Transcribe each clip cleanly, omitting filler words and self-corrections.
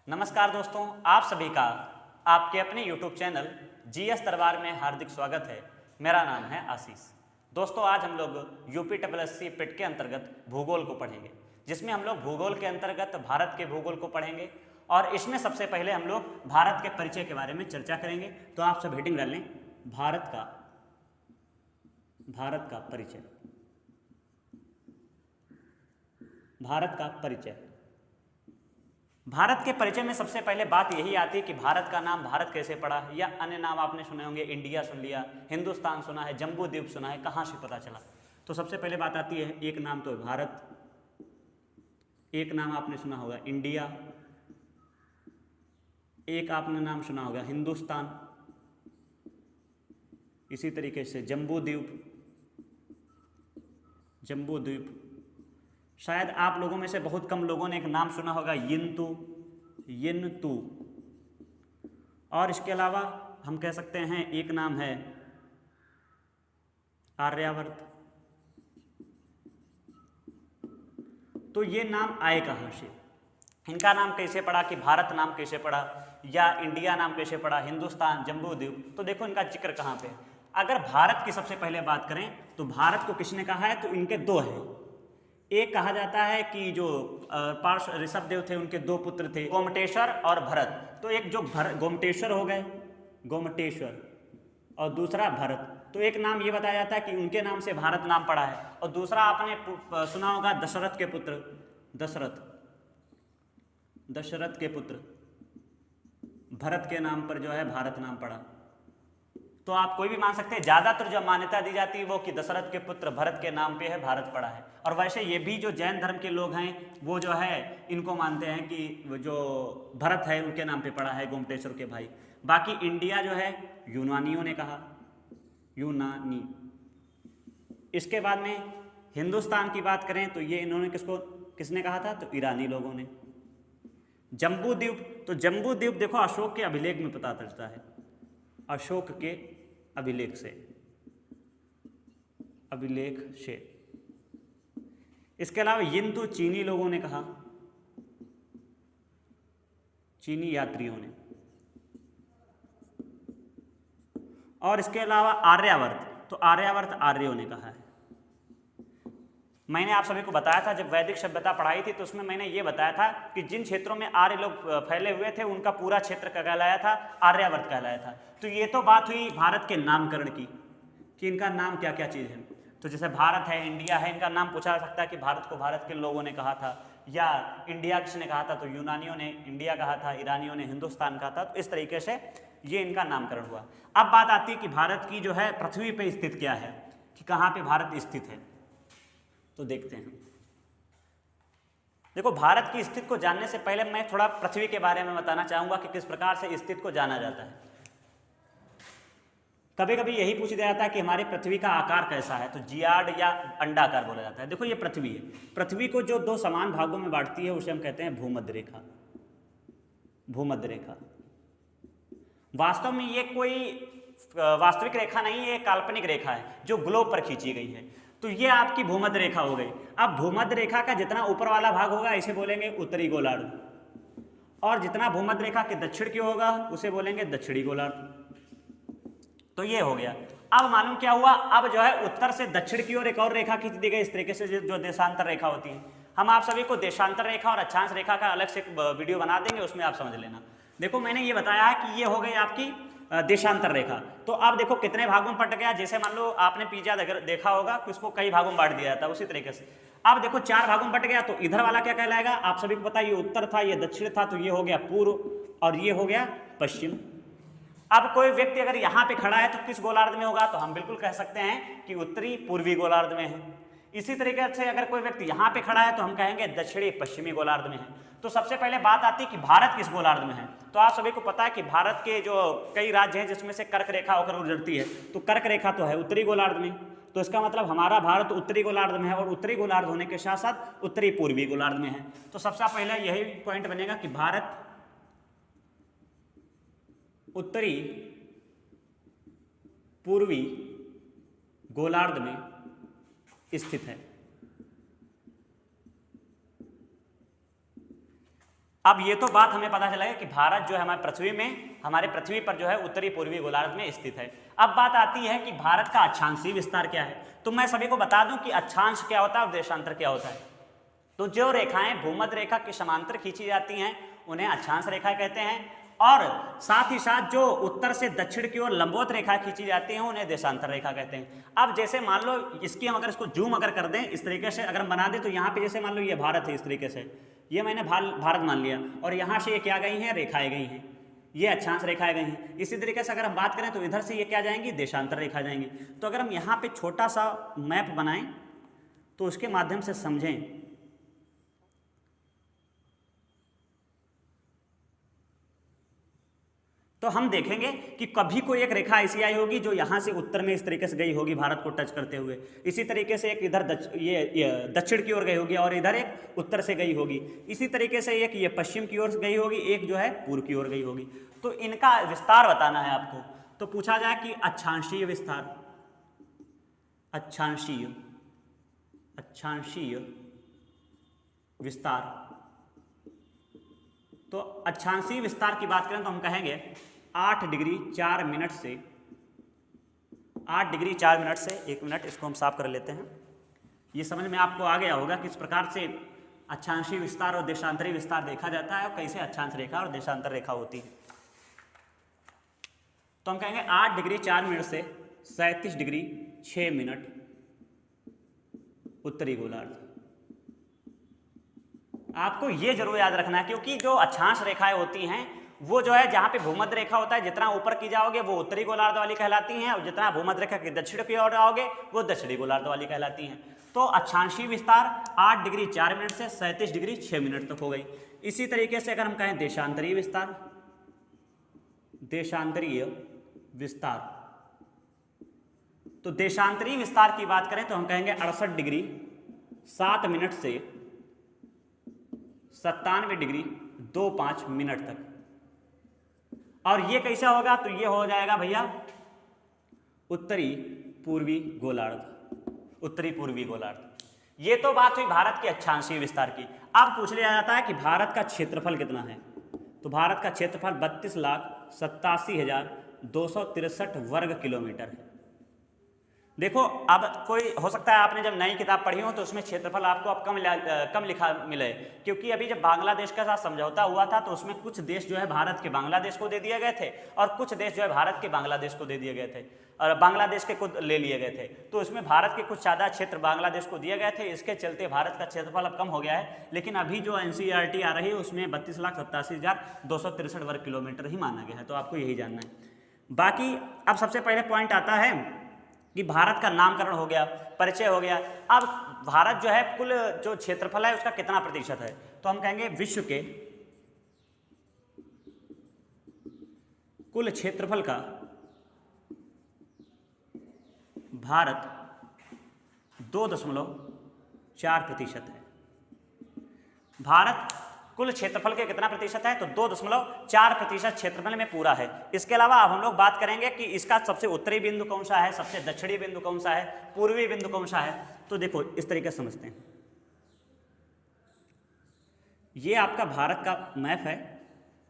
नमस्कार दोस्तों, आप सभी का आपके अपने YouTube चैनल जीएस दरबार में हार्दिक स्वागत है। मेरा नाम है आशीष। दोस्तों, आज हम लोग यूपी पिट के अंतर्गत भूगोल को पढ़ेंगे, जिसमें हम लोग भूगोल के अंतर्गत भारत के भूगोल को पढ़ेंगे और इसमें सबसे पहले हम लोग भारत के परिचय के बारे में चर्चा करेंगे। तो आप सब हेडिंग डाल लें, भारत का परिचय। भारत का परिचय। भारत के परिचय में सबसे पहले बात यही आती है कि भारत का नाम भारत कैसे पड़ा, या अन्य नाम आपने सुने होंगे, इंडिया सुन लिया, हिंदुस्तान सुना है, जम्बू द्वीप सुना है, कहाँ से पता चला। तो सबसे पहले बात आती है, एक नाम तो है भारत, एक नाम आपने सुना होगा इंडिया, एक आपने नाम सुना होगा हिंदुस्तान, इसी तरीके से जम्बू द्वीप। शायद आप लोगों में से बहुत कम लोगों ने एक नाम सुना होगा यिनतू। और इसके अलावा हम कह सकते हैं एक नाम है आर्यावर्त। तो ये नाम आए कहाँ से, इनका नाम कैसे पड़ा, कि भारत नाम कैसे पड़ा या इंडिया नाम कैसे पड़ा, हिंदुस्तान, जम्बू द्वीप। तो देखो इनका जिक्र कहाँ पे। अगर भारत की सबसे पहले बात करें तो भारत को किसने कहा है, तो इनके दो हैं। एक कहा जाता है कि जो पार्श ऋषभदेव थे उनके दो पुत्र थे, गोमटेश्वर और भरत। तो एक जो गोमटेश्वर हो गए, गोमटेश्वर, और दूसरा भरत। तो एक नाम ये बताया जाता है कि उनके नाम से भारत नाम पड़ा है, और दूसरा आपने सुना होगा दशरथ के पुत्र, दशरथ के पुत्र भरत के नाम पर जो है भारत नाम पड़ा। तो आप कोई भी मान सकते हैं, ज़्यादातर जो मान्यता दी जाती है वो कि दशरथ के पुत्र भरत के नाम पे है भारत पड़ा है। और वैसे ये भी जो जैन धर्म के लोग हैं वो जो है इनको मानते हैं कि जो भरत है उनके नाम पे पड़ा है, गोमटेश्वर के भाई। बाकी इंडिया जो है यूनानियों ने कहा, यूनानी। इसके बाद में हिंदुस्तान की बात करें तो ये इन्होंने किसने कहा था, तो ईरानी लोगों ने। जम्बू द्वीप, तो जम्बू द्वीप देखो अशोक के अभिलेख में पता चलता है, अशोक के अभिलेख से। इसके अलावा यिनतू चीनी लोगों ने कहा, चीनी यात्रियों ने। और इसके अलावा आर्यावर्त, तो आर्यावर्त आर्यों ने कहा है। मैंने आप सभी को बताया था जब वैदिक सभ्यता पढ़ाई थी तो उसमें मैंने ये बताया था कि जिन क्षेत्रों में आर्य लोग फैले हुए थे उनका पूरा क्षेत्र कहलाया था आर्यावर्त कहलाया था। तो ये तो बात हुई भारत के नामकरण की, कि इनका नाम क्या क्या चीज़ है। तो जैसे भारत है, इंडिया है, इनका नाम पूछा जा सकता है कि भारत को भारत के लोगों ने कहा था, या इंडिया किसने कहा था, तो यूनानियों ने इंडिया कहा था, ईरानियों ने हिंदुस्तान कहा था। तो इस तरीके से ये इनका नामकरण हुआ। अब बात आती है कि भारत की जो है पृथ्वी पर स्थित क्या है, कि कहाँ पर भारत स्थित है। तो देखते हैं। देखो, भारत की स्थिति को जानने से पहले मैं थोड़ा पृथ्वी के बारे में बताना चाहूंगा कि किस प्रकार से स्थिति को जाना जाता है। कभी कभी यही पूछ दिया जाता है कि हमारी पृथ्वी का आकार कैसा है, तो जियार्ड या अंडाकार बोला जाता है। देखो ये पृथ्वी है, पृथ्वी को जो दो समान भागों में बांटती है उसे हम कहते हैं भूमध्य रेखा। भूमध्य रेखा वास्तव में ये कोई वास्तविक रेखा नहीं है, काल्पनिक रेखा है जो ग्लोब पर खींची गई है। तो ये आपकी भूमध्य रेखा हो गई। अब भूमध्य रेखा का जितना ऊपर वाला भाग होगा इसे बोलेंगे उत्तरी गोलार्ध, और जितना भूमध्य रेखा के दक्षिण की होगा उसे बोलेंगे दक्षिणी गोलार्ध। तो ये हो गया। अब मालूम क्या हुआ, अब जो है उत्तर से दक्षिण की ओर एक और रेखा खींच दी गई, इस तरीके से जो देशांतर रेखा होती है। हम आप सभी को देशांतर रेखा और अक्षांश रेखा का अलग से वीडियो बना देंगे, उसमें आप समझ लेना। देखो मैंने ये बताया है कि ये हो गई आपकी देशांतर रेखा। तो अब देखो कितने भागों में बट गया। जैसे मान लो आपने पिज्जा देखा होगा कि उसको कई भागों में बांट दिया जाता है, उसी तरीके से अब देखो 4 भागों में बट गया। तो इधर वाला क्या कहलाएगा, आप सभी को पता है ये उत्तर था, ये दक्षिण था, तो ये हो गया पूर्व और ये हो गया पश्चिम। अब कोई व्यक्ति अगर यहाँ पे खड़ा है तो किस गोलार्ध में होगा, तो हम बिल्कुल कह सकते हैं कि उत्तरी पूर्वी गोलार्ध में है। इसी तरीके से अगर कोई व्यक्ति यहाँ पे खड़ा है तो हम कहेंगे दक्षिणी पश्चिमी गोलार्ध में है। तो सबसे पहले बात आती है कि भारत किस गोलार्ध में है। तो आप सभी को पता है कि भारत के जो कई राज्य हैं जिसमें से कर्क रेखा होकर गुजरती है, तो कर्क रेखा तो है उत्तरी गोलार्ध में। तो इसका मतलब हमारा भारत उत्तरी गोलार्ध में है, और उत्तरी गोलार्ध होने के साथ साथ उत्तरी पूर्वी गोलार्ध में है। तो सबसे पहले यही पॉइंट बनेगा कि भारत उत्तरी पूर्वी गोलार्ध में स्थित है। अब ये तो बात हमें पता चला है कि भारत जो है हमारे पृथ्वी में, हमारे पृथ्वी पर जो है उत्तरी पूर्वी गोलार्ध में स्थित है। अब बात आती है कि भारत का अक्षांशीय विस्तार क्या है। तो मैं सभी को बता दूं कि अक्षांश क्या होता है और देशांतर क्या होता है। तो जो रेखाएं भूमध्य रेखा के समांतर खींची जाती हैं उन्हें अक्षांश रेखा कहते हैं, और साथ ही साथ जो उत्तर से दक्षिण की ओर लंबवत रेखा खींची जाती हैं उन्हें देशांतर रेखा कहते हैं। अब जैसे मान लो इसकी हम अगर इसको जूम अगर कर दें इस तरीके से अगर हम बना दें, तो यहाँ पे जैसे मान लो ये भारत है, इस तरीके से ये मैंने भारत मान लिया, और यहाँ से ये क्या गई हैं, रेखाएं गई हैं, ये अक्षांश रेखाएं गई हैं। इसी तरीके से अगर हम बात करें तो इधर से ये क्या जाएंगी, देशांतर रेखा जाएंगी। तो अगर हम यहाँ पे छोटा सा मैप बनाएं तो उसके माध्यम से समझें, तो हम देखेंगे कि कभी कोई एक रेखा ऐसी आई होगी जो यहाँ से उत्तर में इस तरीके से गई होगी भारत को टच करते हुए, इसी तरीके से एक इधर ये दक्षिण की ओर गई होगी और इधर एक उत्तर से गई होगी, इसी तरीके से एक ये पश्चिम की ओर गई होगी, एक जो है पूर्व की ओर गई होगी। तो इनका विस्तार बताना है आपको। तो पूछा जाए कि अक्षांशीय विस्तार, अक्षांशीय विस्तार। तो अक्षांशीय विस्तार की बात करें तो हम कहेंगे 8 डिग्री 4 मिनट से 8 डिग्री 4 मिनट से 1 मिनट, इसको हम साफ कर लेते हैं। ये समझ में आपको आ गया होगा किस प्रकार से अक्षांशीय विस्तार और देशांतरी विस्तार देखा जाता है और कैसे अक्षांश रेखा और देशांतर रेखा होती है। तो हम कहेंगे 8 डिग्री 4 मिनट से 37 डिग्री 6 मिनट उत्तरी गोलार्ध। आपको ये जरूर याद रखना है, क्योंकि जो अक्षांश रेखाएं होती हैं वो जो है जहां पे भूमध्य रेखा होता है, जितना ऊपर की जाओगे वो उत्तरी गोलार्ध वाली कहलाती हैं, और जितना भूमध्य रेखा के दक्षिण की ओर आओगे वो दक्षिणी गोलार्ध वाली कहलाती हैं। तो अक्षांशीय विस्तार 8 डिग्री 4 मिनट से 37 डिग्री 6 मिनट तक हो गई। इसी तरीके से अगर हम कहें देशांतरीय विस्तार, देशांतरीय विस्तार, तो देशांतरीय विस्तार की बात करें तो हम कहेंगे 68 डिग्री 7 मिनट से 97 डिग्री 25 मिनट तक। और ये कैसे होगा, तो ये हो जाएगा भैया उत्तरी पूर्वी गोलार्ध, उत्तरी पूर्वी गोलार्ध। ये तो बात हुई भारत के अक्षांशीय विस्तार की। अब पूछ लिया जाता है कि भारत का क्षेत्रफल कितना है। तो भारत का क्षेत्रफल 32,87,263 वर्ग किलोमीटर है। देखो अब कोई हो सकता है आपने जब नई किताब पढ़ी हो तो उसमें क्षेत्रफल आपको अब कम लिखा मिले, क्योंकि अभी जब बांग्लादेश के साथ समझौता हुआ था तो उसमें कुछ देश जो है भारत के बांग्लादेश को दे दिए गए थे और कुछ देश जो है भारत के बांग्लादेश को दे दिए गए थे, और बांग्लादेश के खुद ले लिए गए थे। तो उसमें भारत के कुछ ज़्यादा क्षेत्र बांग्लादेश को दिए गए थे, इसके चलते भारत का क्षेत्रफल अब कम हो गया है। लेकिन अभी जो NCERT आ रही है उसमें 32,87,263 वर्ग किलोमीटर ही माना गया है। तो आपको यही जानना है। बाकी अब सबसे पहले पॉइंट आता है कि भारत का नामकरण हो गया, परिचय हो गया। अब भारत जो है कुल जो क्षेत्रफल है उसका कितना प्रतिशत है, तो हम कहेंगे विश्व के कुल क्षेत्रफल का भारत 2.4% है। भारत कुल क्षेत्रफल के कितना प्रतिशत है, तो 2.4% क्षेत्रफल में पूरा है। इसके अलावा अब हम लोग बात करेंगे कि इसका सबसे उत्तरी बिंदु कौन सा है, सबसे दक्षिणी बिंदु कौन सा है, पूर्वी बिंदु कौन सा है। तो देखो इस तरीके से समझते हैं। ये आपका भारत का मैप है।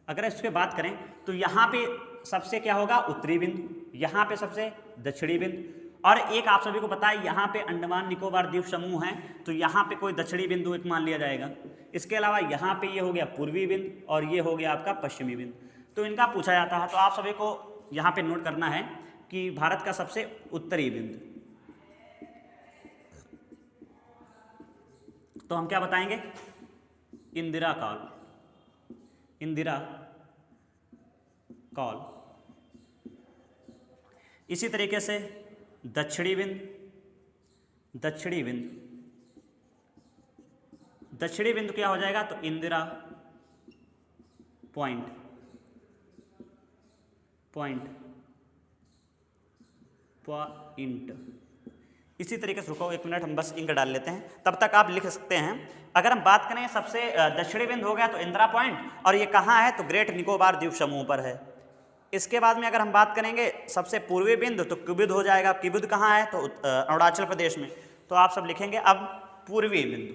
अगर इसके बात करें तो यहाँ पे सबसे क्या होगा, उत्तरी बिंदु, यहाँ पे सबसे दक्षिणी बिंदु, और एक आप सभी को पता है यहाँ पे अंडमान निकोबार द्वीप समूह है, तो यहाँ पे कोई दक्षिणी बिंदु एक मान लिया जाएगा। इसके अलावा यहाँ पे ये हो गया पूर्वी बिंदु और ये हो गया आपका पश्चिमी बिंदु। तो इनका पूछा जाता है, तो आप सभी को यहाँ पे नोट करना है कि भारत का सबसे उत्तरी बिंदु, तो हम क्या बताएंगे, इंदिरा कॉल, इंदिरा कॉल। इसी तरीके से दक्षिणी बिंदु, दक्षिणी बिंदु, दक्षिणी बिंदु क्या हो जाएगा, तो इंदिरा पॉइंट, पॉइंट, पॉइंट। इसी तरीके से रुको 1 मिनट, हम बस इंक डाल लेते हैं, तब तक आप लिख सकते हैं। अगर हम बात करें सबसे दक्षिणी बिंदु हो गया तो इंदिरा पॉइंट, और ये कहाँ है, तो ग्रेट निकोबार द्वीप समूह पर है। इसके बाद में अगर हम बात करेंगे सबसे पूर्वी बिंदु तो किबुद हो जाएगा। किबुद कहाँ है, तो अरुणाचल प्रदेश में। तो आप सब लिखेंगे अब पूर्वी बिंदु,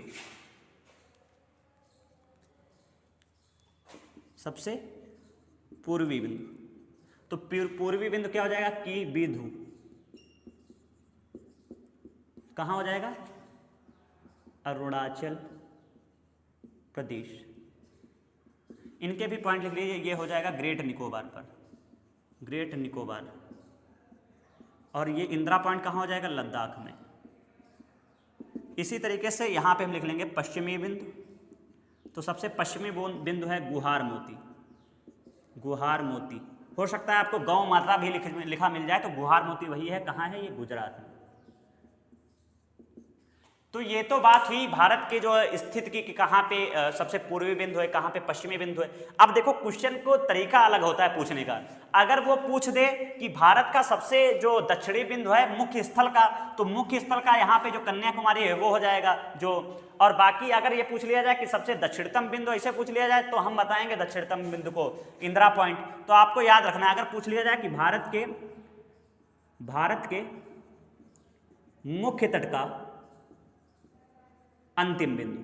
सबसे पूर्वी बिंदु। तो पूर्वी बिंदु क्या हो जाएगा की बिंदु, कहाँ हो जाएगा, अरुणाचल प्रदेश। इनके भी पॉइंट लिख लीजिए, ये हो जाएगा ग्रेट निकोबार पर, ग्रेट निकोबार। और ये इंदिरा पॉइंट कहाँ हो जाएगा, लद्दाख में। इसी तरीके से यहाँ पे हम लिख लेंगे पश्चिमी बिंदु। तो सबसे पश्चिमी बिंदु है गुहार मोती, गुहार मोती। हो सकता है आपको गौ मात्रा भी लिखा मिल जाए, तो गुहार मोती वही है, कहाँ है, ये गुजरात में। तो ये तो बात हुई भारत के जो स्थिति की कि कहाँ पे सबसे पूर्वी बिंदु है, कहाँ पे पश्चिमी बिंदु है। अब देखो क्वेश्चन को तरीका अलग होता है पूछने का। अगर वो पूछ दे कि भारत का सबसे जो दक्षिणी बिंदु है मुख्य स्थल का, तो मुख्य स्थल का यहाँ पे जो कन्याकुमारी है वो हो जाएगा जो। और बाकी अगर ये पूछ लिया जाए कि सबसे दक्षिणतम बिंदु, ऐसे पूछ लिया जाए तो हम बताएंगे दक्षिणतम बिंदु को इंदिरा पॉइंट। तो आपको याद रखना है, अगर पूछ लिया जाए कि भारत के मुख्य तट का अंतिम बिंदु,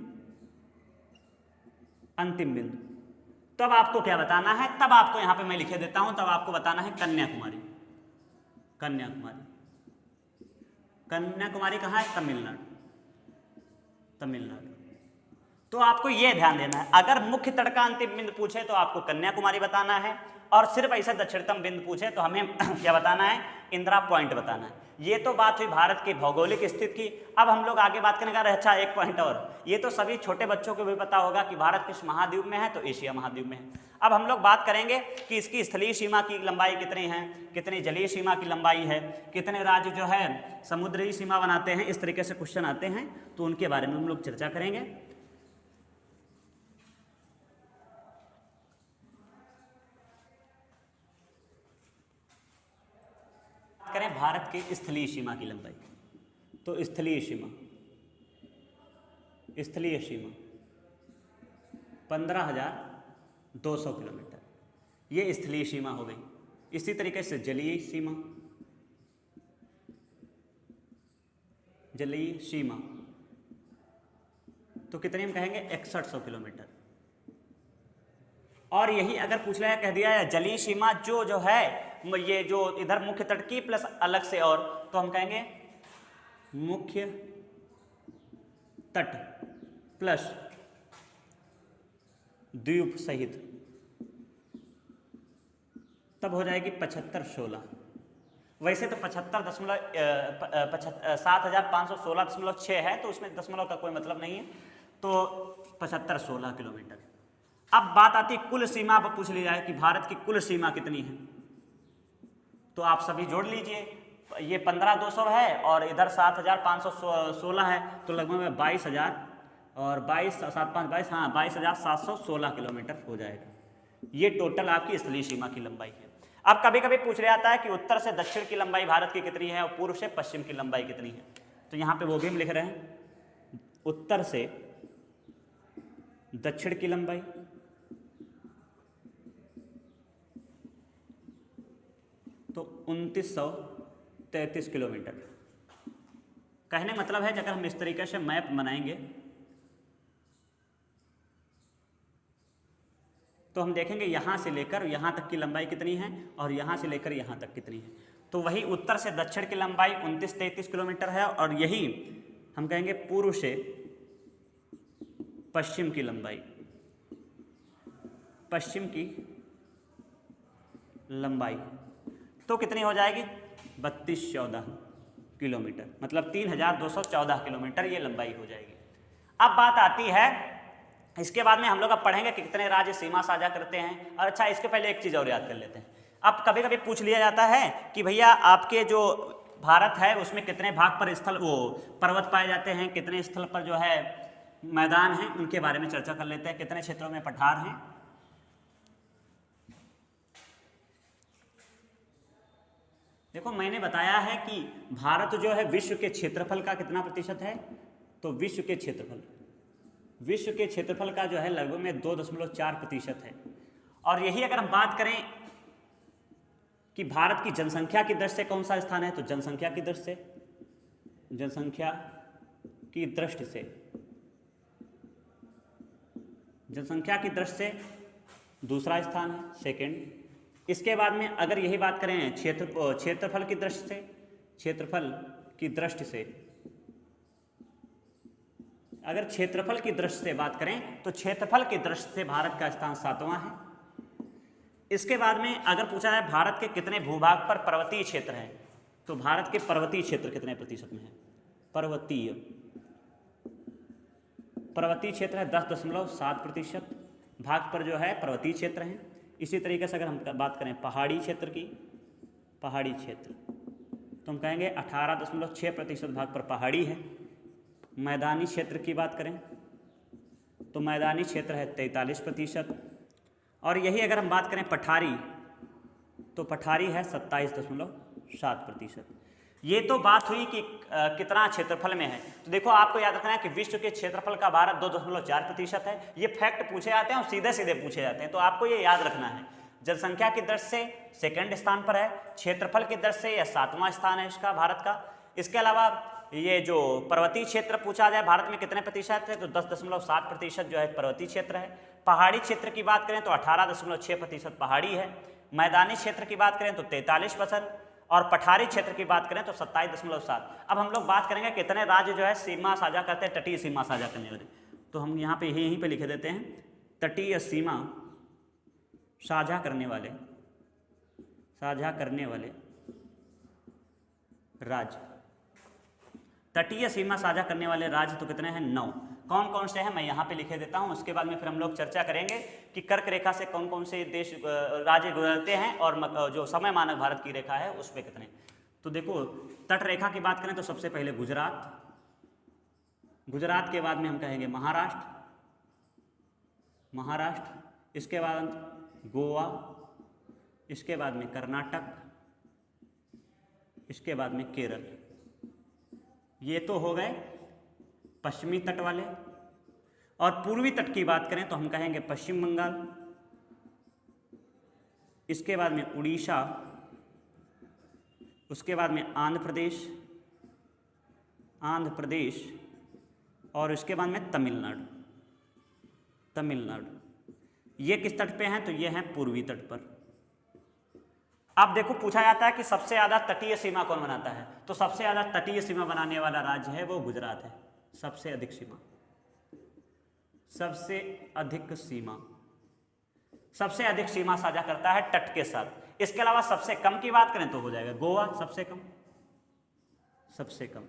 अंतिम बिंदु, तब आपको क्या बताना है, तब आपको यहां पे मैं लिखे देता हूं, तब आपको बताना है कन्याकुमारी। कन्याकुमारी, कन्याकुमारी कहाँ है, तमिलनाडु, तमिलनाडु। तो आपको यह ध्यान देना है, अगर मुख्य तट का अंतिम बिंदु पूछे तो आपको कन्याकुमारी बताना है, और सिर्फ ऐसा दक्षिणतम बिंदु पूछे तो हमें क्या बताना है, इंदिरा पॉइंट बताना है। ये तो बात हुई भारत की भौगोलिक स्थिति की। अब हम लोग आगे बात करने का रहे, अच्छा एक पॉइंट और, ये तो सभी छोटे बच्चों को भी पता होगा कि भारत किस महाद्वीप में है, तो एशिया महाद्वीप में है। अब हम लोग बात करेंगे कि इसकी स्थलीय सीमा की लंबाई कितनी है, कितनी जलीय सीमा की लंबाई है, कितने राज्य जो है समुद्री सीमा बनाते हैं, इस तरीके से क्वेश्चन आते हैं, तो उनके बारे में हम लोग चर्चा करेंगे। करें भारत की स्थलीय सीमा की लंबाई, तो स्थलीय सीमा 15,200 किलोमीटर, ये स्थलीय सीमा हो गई। इसी तरीके से जलीय सीमा, जलीय सीमा तो कितनी हम कहेंगे, 6100 किलोमीटर। और यही अगर पूछ लिया, कह दिया है जलीय सीमा जो है ये जो इधर मुख्य तट की प्लस अलग से, और तो हम कहेंगे मुख्य तट प्लस द्वीप सहित, तब हो जाएगी 7516। वैसे तो 7,516.6 है, तो उसमें दशमलव का कोई मतलब नहीं है, तो 7516 किलोमीटर। अब बात आती है कुल सीमा पर, पूछ लिया है कि भारत की कुल सीमा कितनी है, तो आप सभी जोड़ लीजिए, ये 15,200 है और इधर 7,516 है, तो लगभग 22,000 और 22 7 5 22, हाँ 22,716 किलोमीटर हो जाएगा। ये टोटल आपकी स्थलीय सीमा की लंबाई है। अब कभी कभी पूछ लिया जाता है कि उत्तर से दक्षिण की लंबाई भारत की कितनी है और पूर्व से पश्चिम की लंबाई कितनी है, तो यहाँ पे वो भी हम लिख रहे हैं, उत्तर से दक्षिण की लंबाई तो 2933 किलोमीटर। कहने मतलब है, अगर हम इस तरीके से मैप बनाएंगे तो हम देखेंगे यहाँ से लेकर यहाँ तक की लंबाई कितनी है और यहाँ से लेकर यहाँ तक कितनी है। तो वही उत्तर से दक्षिण की लंबाई 2933 किलोमीटर है, और यही हम कहेंगे पूर्व से पश्चिम की लंबाई, पश्चिम की लंबाई तो कितनी हो जाएगी, 3214 किलोमीटर, मतलब 3214 किलोमीटर ये लंबाई हो जाएगी। अब बात आती है, इसके बाद में हम लोग अब पढ़ेंगे कि कितने राज्य सीमा साझा करते हैं। और अच्छा, इसके पहले एक चीज़ और याद कर लेते हैं। अब कभी कभी पूछ लिया जाता है कि भैया आपके जो भारत है उसमें कितने भाग पर स्थल वो पर्वत पाए जाते हैं, कितने स्थल पर जो है मैदान हैं, उनके बारे में चर्चा कर लेते हैं, कितने क्षेत्रों में पठार हैं। देखो मैंने बताया है कि भारत जो है विश्व के क्षेत्रफल का कितना प्रतिशत है, तो विश्व के क्षेत्रफल का जो है लगभग में 2.4% है। और यही अगर हम बात करें कि भारत की जनसंख्या की दृष्टि से कौन सा स्थान है, तो जनसंख्या की दृष्टि से दूसरा स्थान है, सेकंड। इसके बाद में अगर यही बात करें क्षेत्रफल की दृष्टि से, क्षेत्रफल की दृष्टि से, अगर क्षेत्रफल की दृष्टि से बात करें तो क्षेत्रफल की दृष्टि से भारत का स्थान 7वां है। इसके बाद में अगर पूछा है भारत के कितने भूभाग पर पर्वतीय क्षेत्र है, तो भारत के पर्वतीय क्षेत्र कितने प्रतिशत में है? पर्वतीय क्षेत्र है 10.7% भाग पर जो है पर्वतीय क्षेत्र है। इसी तरीके से अगर हम बात करें पहाड़ी क्षेत्र की, पहाड़ी क्षेत्र, तो हम कहेंगे 18.6% भाग पर पहाड़ी है। मैदानी क्षेत्र की बात करें तो मैदानी क्षेत्र है 43%। और यही अगर हम बात करें पठारी, तो पठारी है 27.7%। ये तो बात हुई कि कितना क्षेत्रफल में है। तो देखो आपको याद रखना है कि विश्व के क्षेत्रफल का भारत 2.4% है। ये फैक्ट पूछे जाते हैं और सीधे सीधे पूछे जाते हैं, तो आपको ये याद रखना है। जनसंख्या की दृष्टि से सेकंड स्थान पर है, क्षेत्रफल की दृष्टि से यह 7वां स्थान है इसका भारत का। इसके अलावा ये जो पर्वतीय क्षेत्र पूछा जाए भारत में कितने प्रतिशत है, तो 10.7% जो है पर्वतीय क्षेत्र है। पहाड़ी क्षेत्र की बात करें तो 18.6% पहाड़ी है। मैदानी क्षेत्र की बात करें तो 43% और पठारी क्षेत्र की बात करें तो 27.7। अब हम लोग बात करेंगे कितने राज्य जो है सीमा साझा करते हैं, तटीय सीमा साझा करने वाले। तो हम यहाँ पे यहीं पे लिखे देते हैं तटीय सीमा साझा करने वाले राज्य। तटीय सीमा साझा करने वाले राज्य तो कितने हैं? 9। कौन कौन से हैं मैं यहाँ पे लिखे देता हूँ। उसके बाद में फिर हम लोग चर्चा करेंगे कि कर्क रेखा से कौन कौन से देश राज्य गुजरते हैं और जो समय मानक भारत की रेखा है उस पर कितने। तो देखो तट रेखा की बात करें तो सबसे पहले गुजरात के बाद में हम कहेंगे महाराष्ट्र, इसके बाद गोवा, इसके बाद में कर्नाटक, इसके बाद में केरल। ये तो हो गए पश्चिमी तट वाले। और पूर्वी तट की बात करें तो हम कहेंगे पश्चिम बंगाल, इसके बाद में उड़ीसा, उसके बाद में आंध्र प्रदेश और इसके बाद में तमिलनाडु। ये किस तट पे हैं? तो ये हैं पूर्वी तट पर। अब देखो पूछा जाता है कि सबसे ज़्यादा तटीय सीमा कौन बनाता है, तो सबसे ज़्यादा तटीय सीमा बनाने वाला राज्य है वो गुजरात है। सबसे अधिक सीमा साझा करता है तट के साथ। इसके अलावा सबसे कम की बात करें तो हो जाएगा गोवा, सबसे कम।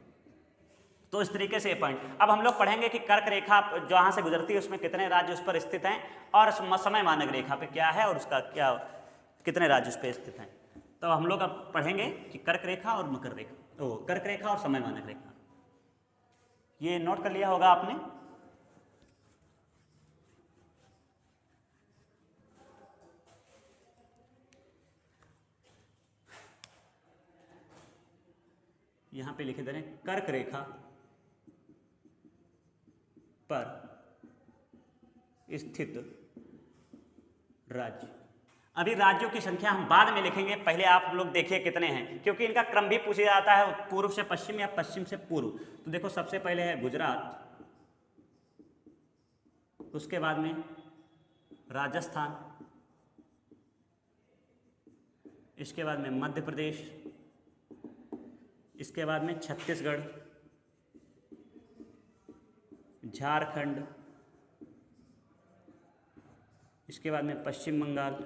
तो इस तरीके से ये पॉइंट। अब हम लोग पढ़ेंगे कि कर्क रेखा जहाँ से गुजरती है उसमें कितने राज्य उस पर स्थित हैं और समय मानक रेखा पे क्या है और उसका क्या कितने राज्य उस पर स्थित हैं। तो हम लोग अब पढ़ेंगे कि कर्क रेखा और मकर रेखा, कर्क रेखा और समय मानक रेखा। ये नोट कर लिया होगा आपने। यहां पे लिखे दे रहे हैं कर्क रेखा पर स्थित राज्य। अभी राज्यों की संख्या हम बाद में लिखेंगे, पहले आप लोग देखिए कितने हैं, क्योंकि इनका क्रम भी पूछा जाता है पूर्व से पश्चिम या पश्चिम से पूर्व। तो देखो सबसे पहले है गुजरात, उसके बाद में राजस्थान, इसके बाद में मध्य प्रदेश, इसके बाद में छत्तीसगढ़, झारखंड, इसके बाद में पश्चिम बंगाल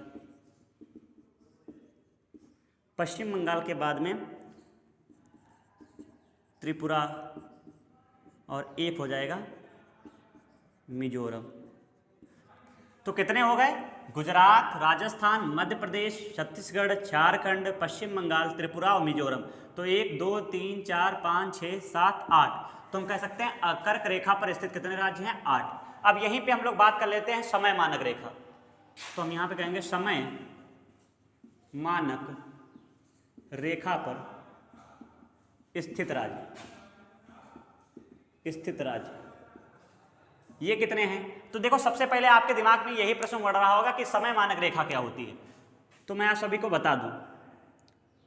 के बाद में त्रिपुरा और एक हो जाएगा मिजोरम। तो कितने हो गए? गुजरात, राजस्थान, मध्य प्रदेश, छत्तीसगढ़, झारखंड, पश्चिम बंगाल, त्रिपुरा और मिजोरम। तो 1 2 3 4 5 6 7 8। तो हम कह सकते हैं कर्क रेखा पर स्थित कितने राज्य हैं? 8। अब यहीं पे हम लोग बात कर लेते हैं समय मानक रेखा। तो हम यहाँ पे कहेंगे समय मानक रेखा पर स्थित राज्य ये कितने हैं? तो देखो सबसे पहले आपके दिमाग में यही प्रश्न उड़ रहा होगा कि समय मानक रेखा क्या होती है। तो मैं आप सभी को बता दूं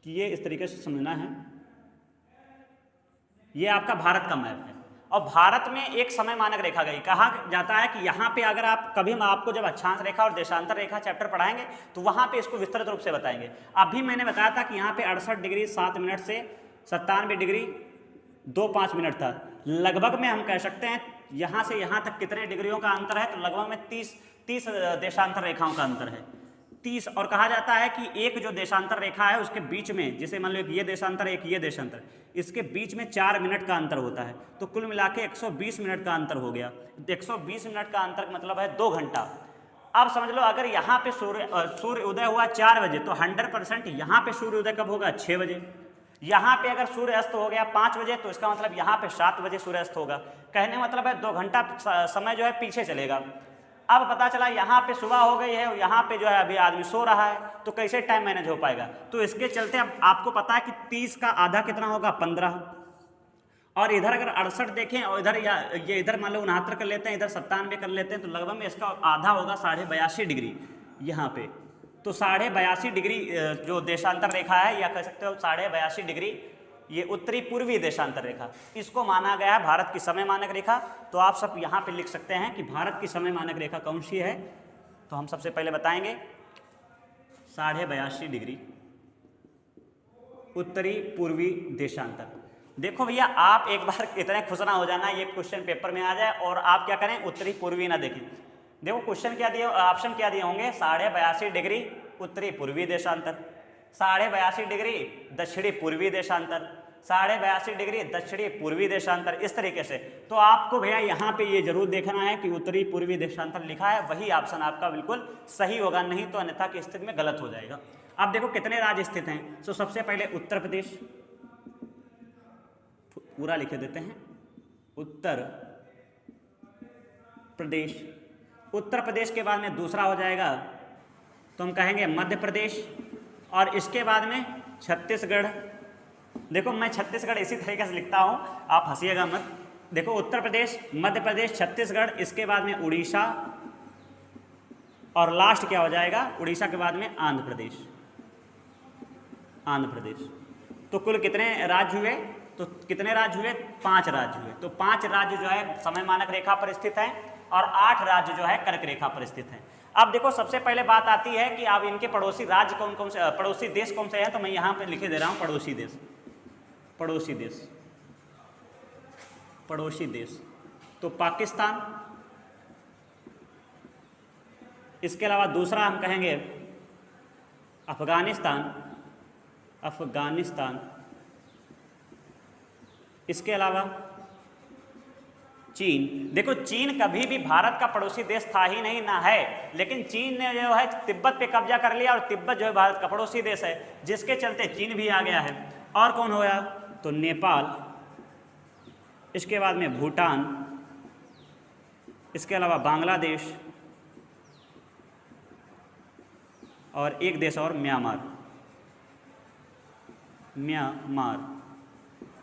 कि ये इस तरीके से समझना है। ये आपका भारत का मैप है। और भारत में एक समय मानक रेखा गई। कहा जाता है कि यहाँ पे अगर आप कभी हम आपको जब अक्षांश रेखा और देशांतर रेखा चैप्टर पढ़ाएंगे तो वहाँ पे इसको विस्तृत रूप से बताएंगे। अभी मैंने बताया था कि यहाँ पे 68 डिग्री 7 मिनट से 97 डिग्री 2-5 था। लगभग में हम कह सकते हैं यहाँ से यहाँ तक कितने डिग्रियों का अंतर है, तो लगभग में 30 देशांतर रेखाओं का अंतर है, 30। और कहा जाता है कि एक जो देशांतर रेखा है उसके बीच में, जैसे मान लो ये देशांतर एक ये देशांतर, इसके बीच में 4 मिनट का अंतर होता है, तो कुल मिला के 120 मिनट का अंतर हो गया। 120 मिनट का अंतर मतलब है 2 घंटा। अब समझ लो अगर यहाँ पे सूर्य उदय हुआ 4 बजे तो 100% यहाँ पे सूर्य उदय कब होगा, 6 बजे। यहाँ पे अगर सूर्य अस्त हो गया 5 बजे तो इसका मतलब यहाँ पे 7 बजे सूर्य अस्त होगा। कहने मतलब है 2 घंटा समय जो है पीछे चलेगा। अब पता चला यहाँ पे सुबह हो गई है और यहाँ पे जो है अभी आदमी सो रहा है, तो कैसे टाइम मैनेज हो पाएगा। तो इसके चलते अब आपको पता है कि 30 का आधा कितना होगा, 15। और इधर अगर 68 देखें और इधर या ये इधर मान लो 69 कर लेते हैं, इधर 97 कर लेते हैं, तो लगभग में इसका आधा होगा 82.5 डिग्री यहाँ पे। तो 82.5 डिग्री जो देशांतर रेखा है, या कह सकते हो 82.5 डिग्री, ये उत्तरी पूर्वी देशांतर रेखा, इसको माना गया है भारत की समय मानक रेखा। तो आप सब यहाँ पे लिख सकते हैं कि भारत की समय मानक रेखा कौन सी है। तो हम सबसे पहले बताएंगे 82.5 डिग्री उत्तरी पूर्वी देशांतर। देखो भैया, आप एक बार इतने खुश ना हो जाना ये क्वेश्चन पेपर में आ जाए और आप क्या करें, उत्तरी पूर्वी ना देखें। देखो क्वेश्चन क्या दिए, ऑप्शन क्या दिए होंगे, 82.5 डिग्री उत्तरी पूर्वी देशांतर, 82.5 डिग्री दक्षिणी पूर्वी देशांतर, 82.5 डिग्री दक्षिणी पूर्वी देशांतर, इस तरीके से। तो आपको भैया यहाँ पे ये जरूर देखना है कि उत्तरी पूर्वी देशांतर लिखा है, वही ऑप्शन आपका बिल्कुल सही होगा, नहीं तो अन्यथा की स्थिति में गलत हो जाएगा। अब देखो कितने राज्य स्थित हैं। तो सबसे पहले उत्तर प्रदेश, पूरा लिखे देते हैं, उत्तर प्रदेश। उत्तर प्रदेश के बाद में दूसरा हो जाएगा तो हम कहेंगे मध्य प्रदेश, और इसके बाद में छत्तीसगढ़। देखो मैं छत्तीसगढ़ इसी तरीके से लिखता हूँ, आप हंसिएगा मत। देखो उत्तर प्रदेश, मध्य प्रदेश, छत्तीसगढ़, इसके बाद में उड़ीसा, और लास्ट क्या हो जाएगा, उड़ीसा के बाद में आंध्र प्रदेश। आंध्र प्रदेश। तो कुल कितने राज्य हुए, तो कितने राज्य हुए, 5 राज्य हुए। तो 5 राज्य जो है समय मानक रेखा पर स्थित हैं और 8 राज्य जो है कर्क रेखा पर स्थित हैं। अब देखो सबसे पहले बात आती है कि अब इनके पड़ोसी राज्य कौन कौन से, पड़ोसी देश कौन से हैं। तो मैं यहाँ पे लिखे दे रहा हूँ पड़ोसी देश, पड़ोसी देश, पड़ोसी देश। तो पाकिस्तान, इसके अलावा दूसरा हम कहेंगे अफगानिस्तान, अफगानिस्तान, इसके अलावा चीन। देखो चीन कभी भी भारत का पड़ोसी देश था ही नहीं, ना है, लेकिन चीन ने जो है तिब्बत पे कब्जा कर लिया और तिब्बत जो है भारत का पड़ोसी देश है, जिसके चलते चीन भी आ गया है। और कौन होया, तो नेपाल, इसके बाद में भूटान, इसके अलावा बांग्लादेश, और एक देश और म्यांमार, म्यांमार।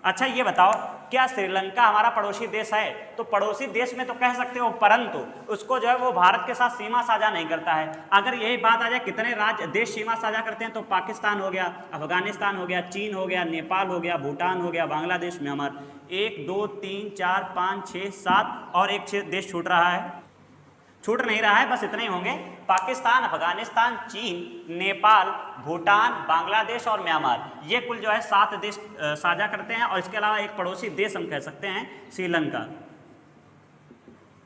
अच्छा ये बताओ, क्या श्रीलंका हमारा पड़ोसी देश है? तो पड़ोसी देश में तो कह सकते हो, परंतु उसको जो है वो भारत के साथ सीमा साझा नहीं करता है। अगर यही बात आ जाए कितने राज्य देश सीमा साझा करते हैं, तो पाकिस्तान हो गया, अफगानिस्तान हो गया, चीन हो गया, नेपाल हो गया, भूटान हो गया, बांग्लादेश, म्यांमार। 1 2 3 4 5 6 7 और एक 6 देश छूट रहा है, छूट नहीं रहा है, बस इतने ही होंगे। पाकिस्तान, अफगानिस्तान, चीन, नेपाल, भूटान, बांग्लादेश और म्यांमार, ये कुल जो है 7 देश साझा करते हैं। और इसके अलावा एक पड़ोसी देश हम कह सकते हैं श्रीलंका।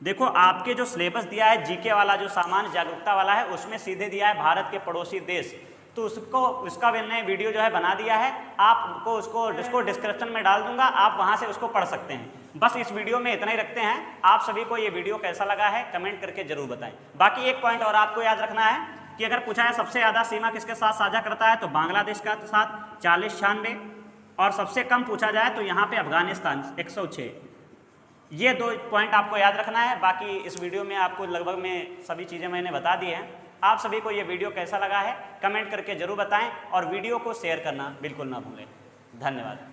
देखो आपके जो सिलेबस दिया है जीके वाला, जो सामान्य जागरूकता वाला है, उसमें सीधे दिया है भारत के पड़ोसी देश। तो उसका मैंने वीडियो जो है बना दिया है, आपको उसको डिस्क्रिप्शन में डाल दूंगा, आप वहाँ से उसको पढ़ सकते हैं। बस इस वीडियो में इतना ही रखते हैं। आप सभी को ये वीडियो कैसा लगा है कमेंट करके जरूर बताएं। बाकी एक पॉइंट और आपको याद रखना है कि अगर पूछा है सबसे ज़्यादा सीमा किसके साथ साझा करता है, तो बांग्लादेश का साथ 40-96, और सबसे कम पूछा जाए तो यहाँ पे अफगानिस्तान 106। ये 2 पॉइंट आपको याद रखना है। बाकी इस वीडियो में आपको लगभग में सभी चीज़ें मैंने बता दी हैं। आप सभी को ये वीडियो कैसा लगा है कमेंट करके जरूर बताएं, और वीडियो को शेयर करना बिल्कुल ना भूलें। धन्यवाद।